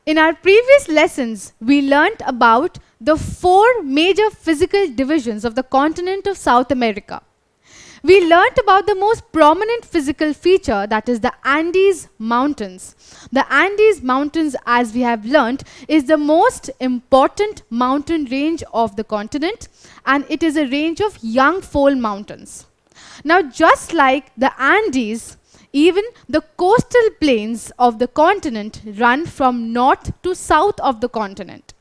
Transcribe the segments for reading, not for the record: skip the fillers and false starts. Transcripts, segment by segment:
In our previous lessons, we learnt about the 4 major physical divisions of the continent of South America. We learnt about the most prominent physical feature, that is the Andes Mountains. The Andes Mountains, as we have learnt, is the most important mountain range of the continent, and it is a range of young fold mountains. Now, just like the Andes, even the coastal plains of the continent run from north to south of the continent.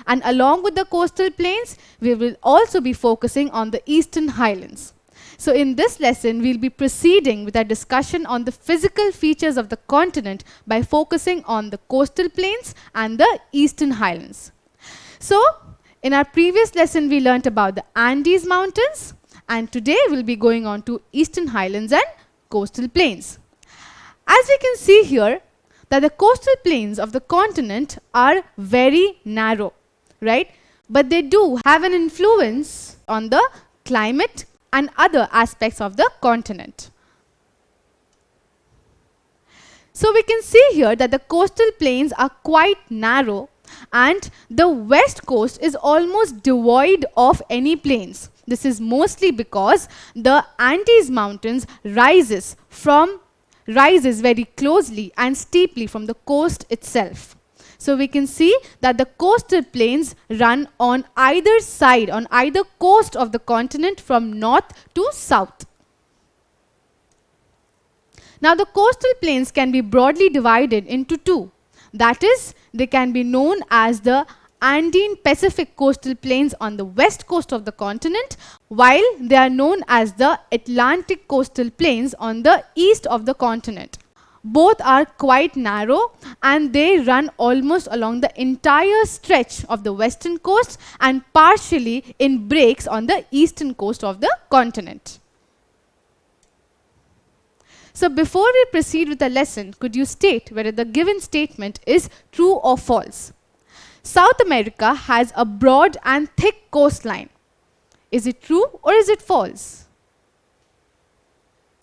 And along with the coastal plains, we will also be focusing on the eastern highlands. So in this lesson, we'll be proceeding with our discussion on the physical features of the continent by focusing on the coastal plains and the eastern highlands. So in our previous lesson, we learnt about the Andes Mountains, and today we'll be going on to eastern highlands and coastal plains. As we can see here, that the coastal plains of the continent are very narrow, right? But they do have an influence on the climate and other aspects of the continent. So we can see here that the coastal plains are quite narrow, and the west coast is almost devoid of any plains. This is mostly because the Andes Mountains rises very closely and steeply from the coast itself. So we can see that the coastal plains run on either side, on either coast of the continent from north to south. Now the coastal plains can be broadly divided into 2. That is, they can be known as the Andean Pacific coastal plains on the west coast of the continent, while they are known as the Atlantic coastal plains on the east of the continent. Both are quite narrow, and they run almost along the entire stretch of the western coast and partially in breaks on the eastern coast of the continent. So before we proceed with the lesson, could you state whether the given statement is true or false? South America has a broad and thick coastline. Is it true or is it false?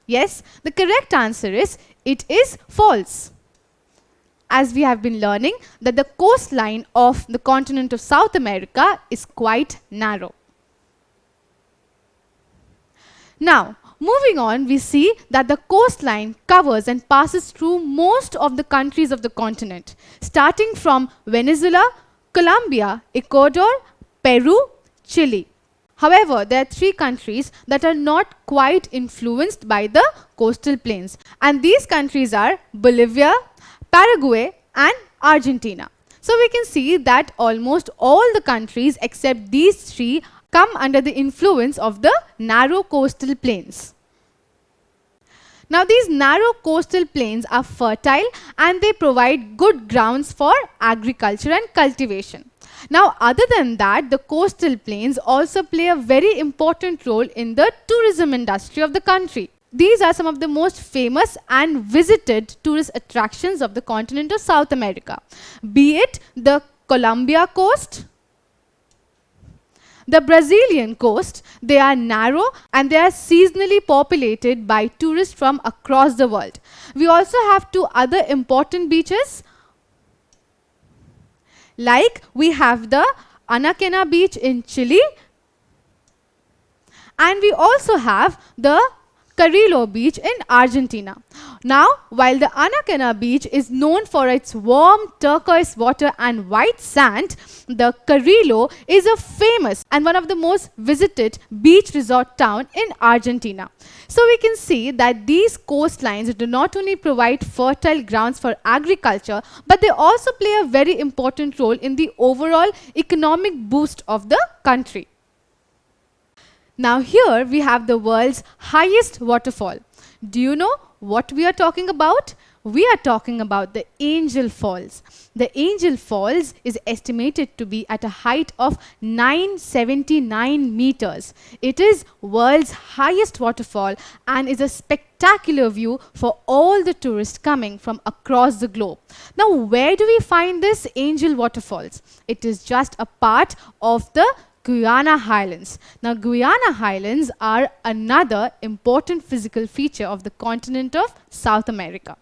Yes, the correct answer is it is false. As we have been learning that the coastline of the continent of South America is quite narrow. Now, moving on, we see that the coastline covers and passes through most of the countries of the continent, starting from Venezuela, Colombia, Ecuador, Peru, Chile. However, there are 3 countries that are not quite influenced by the coastal plains, and these countries are Bolivia, Paraguay, and Argentina. So we can see that almost all the countries except these 3 come under the influence of the narrow coastal plains. Now these narrow coastal plains are fertile, and they provide good grounds for agriculture and cultivation. Now other than that, the coastal plains also play a very important role in the tourism industry of the country. These are some of the most famous and visited tourist attractions of the continent of South America, be it the Colombia coast, the Brazilian coast. They are narrow and they are seasonally populated by tourists from across the world. We also have 2 other important beaches, like we have the Anakina Beach in Chile, and we also have the Karilo Beach in Argentina. Now, while the Anakina Beach is known for its warm turquoise water and white sand, the Karilo is a famous and one of the most visited beach resort town in Argentina. So we can see that these coastlines do not only provide fertile grounds for agriculture, but they also play a very important role in the overall economic boost of the country. Now here we have the world's highest waterfall. Do you know what we are talking about? We are talking about the Angel Falls. The Angel Falls is estimated to be at a height of 979 meters. It is world's highest waterfall and is a spectacular view for all the tourists coming from across the globe. Now, where do we find this Angel Waterfalls? It is just a part of the Guyana Highlands. Now, Guyana Highlands are another important physical feature of the continent of South America.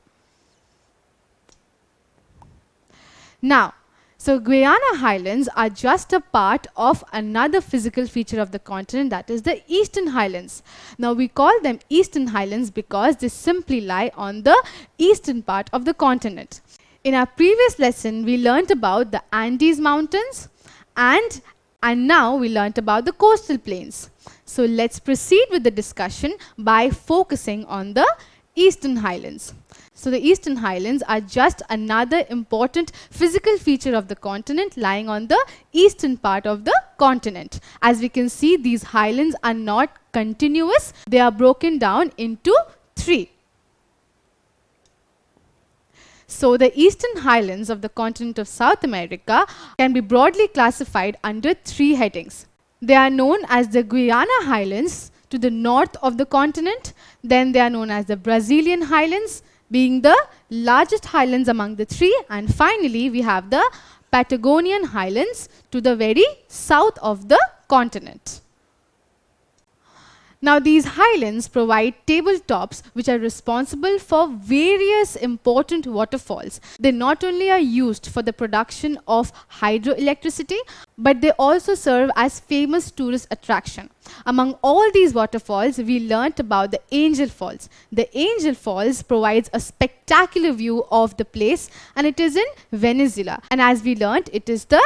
Now, so Guyana Highlands are just a part of another physical feature of the continent, that is the Eastern Highlands. Now we call them Eastern Highlands because they simply lie on the eastern part of the continent. In our previous lesson, we learnt about the Andes Mountains and now we learnt about the coastal plains. So let's proceed with the discussion by focusing on the Eastern Highlands. So the Eastern Highlands are just another important physical feature of the continent lying on the eastern part of the continent. As we can see, these highlands are not continuous. They are broken down into three. So the Eastern Highlands of the continent of South America can be broadly classified under three headings. They are known as the Guyana Highlands to the north of the continent. Then they are known as the Brazilian Highlands, being the largest highlands among the three. And finally, we have the Patagonian Highlands to the very south of the continent. Now these highlands provide tabletops which are responsible for various important waterfalls. They not only are used for the production of hydroelectricity, but they also serve as famous tourist attraction. Among all these waterfalls, we learnt about the Angel Falls. The Angel Falls provides a spectacular view of the place, and it is in Venezuela. And as we learnt, it is the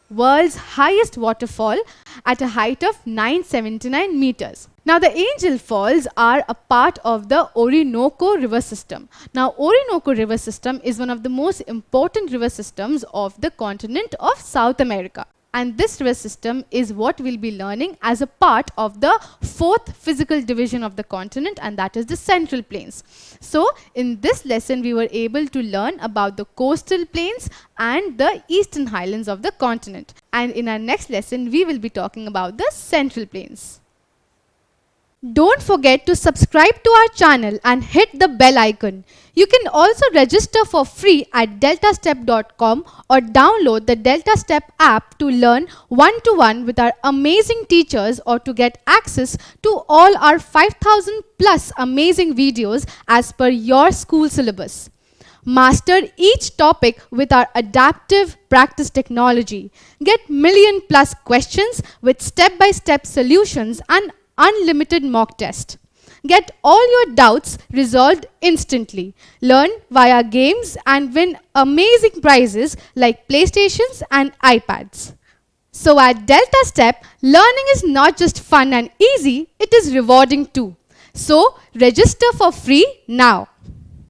world's highest waterfall at a height of 979 meters. Now the Angel Falls are a part of the Orinoco River system. Now Orinoco River system is one of the most important river systems of the continent of South America. And this river system is what we'll be learning as a part of the fourth physical division of the continent, and that is the Central Plains. So in this lesson, we were able to learn about the coastal plains and the Eastern Highlands of the continent. And in our next lesson, we will be talking about the Central Plains. Don't forget to subscribe to our channel and hit the bell icon. You can also register for free at DeltaStep.com or download the DeltaStep app to learn one-to-one with our amazing teachers or to get access to all our 5,000 plus amazing videos as per your school syllabus. Master each topic with our adaptive practice technology. Get million plus questions with step-by-step solutions and unlimited mock test. Get all your doubts resolved instantly. Learn via games and win amazing prizes like PlayStations and iPads. So at DeltaStep, learning is not just fun and easy, it is rewarding too. So register for free now.